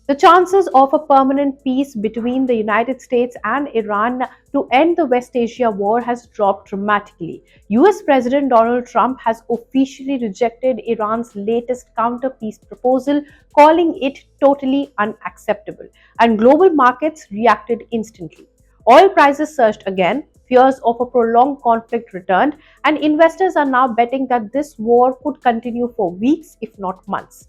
The chances of a permanent peace between the United States and Iran to end the West Asia war has dropped dramatically. US President Donald Trump has officially rejected Iran's latest counter peace proposal, calling it totally unacceptable, and global markets reacted instantly. Oil prices surged again, fears of a prolonged conflict returned, and investors are now betting that this war could continue for weeks, if not months.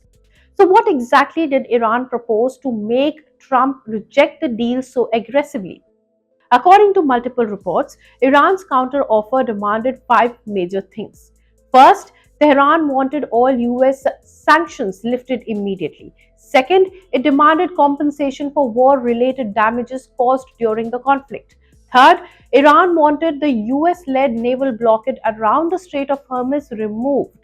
So, what exactly did Iran propose to make Trump reject the deal so aggressively? According to multiple reports, Iran's counteroffer demanded five major things. First, Tehran wanted all US sanctions lifted immediately. Second, it demanded compensation for war related damages caused during the conflict. Third, Iran wanted the US led naval blockade around the Strait of Hormuz removed.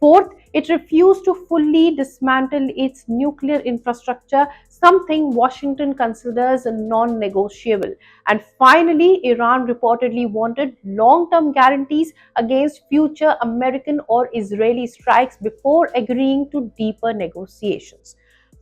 Fourth, it refused to fully dismantle its nuclear infrastructure, something Washington considers non negotiable. And finally, Iran reportedly wanted long term guarantees against future American or Israeli strikes before agreeing to deeper negotiations.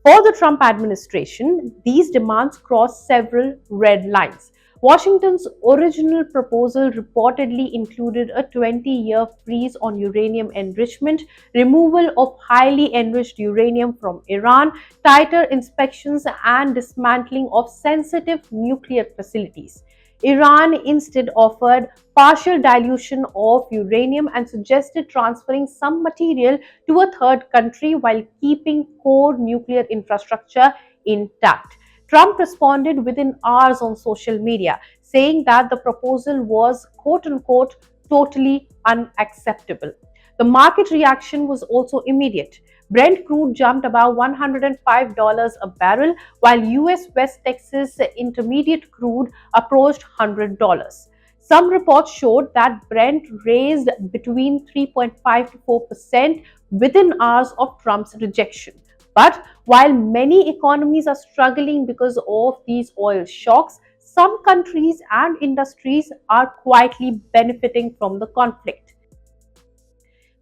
For the Trump administration, these demands cross several red lines. Washington's original proposal reportedly included a 20-year freeze on uranium enrichment, removal of highly enriched uranium from Iran, tighter inspections, and dismantling of sensitive nuclear facilities. Iran instead offered partial dilution of uranium and suggested transferring some material to a third country while keeping core nuclear infrastructure intact. Trump responded within hours on social media, saying that the proposal was quote unquote totally unacceptable. The market reaction was also immediate. Brent crude jumped above $105 a barrel, while US West Texas Intermediate crude approached $100. Some reports showed that Brent raised between 3.5 to 4% within hours of Trump's rejection. But while many economies are struggling because of these oil shocks, some countries and industries are quietly benefiting from the conflict.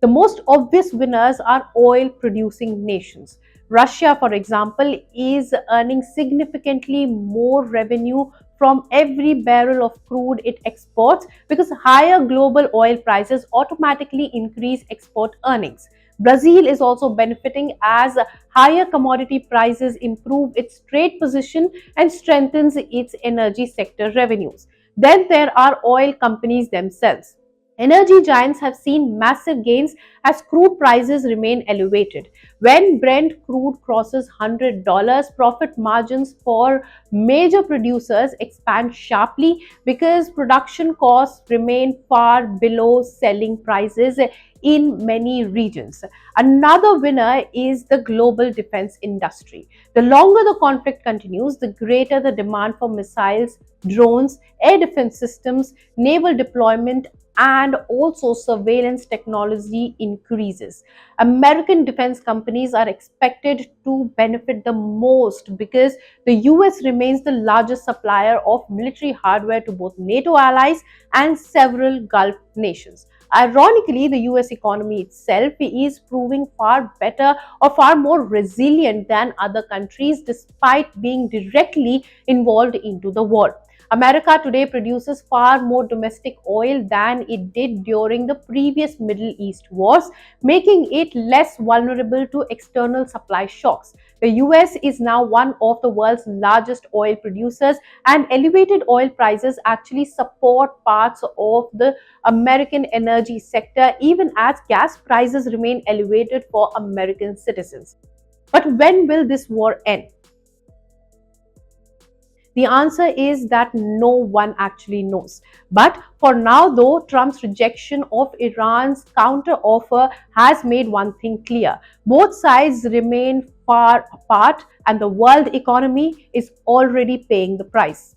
The most obvious winners are oil producing nations. Russia, for example, is earning significantly more revenue from every barrel of crude it exports because higher global oil prices automatically increase export earnings. Brazil is also benefiting as higher commodity prices improve its trade position and strengthens its energy sector revenues. Then there are oil companies themselves. Energy giants have seen massive gains as crude prices remain elevated. When Brent crude crosses $100, profit margins for major producers expand sharply because production costs remain far below selling prices in many regions. Another winner is the global defense industry. The longer the conflict continues, the greater the demand for missiles, drones, air defense systems, naval deployment, and also surveillance technology increases. American defense companies are expected to benefit the most because the US remains the largest supplier of military hardware to both NATO allies and several Gulf nations. Ironically, the US economy itself is proving far better or far more resilient than other countries despite being directly involved into the war. America today produces far more domestic oil than it did during the previous Middle East wars, making it less vulnerable to external supply shocks. The US is now one of the world's largest oil producers, and elevated oil prices actually support parts of the American energy sector, even as gas prices remain elevated for American citizens. But when will this war end? The answer is that no one actually knows. But for now, though, Trump's rejection of Iran's counteroffer has made one thing clear. Both sides remain far apart, and the world economy is already paying the price.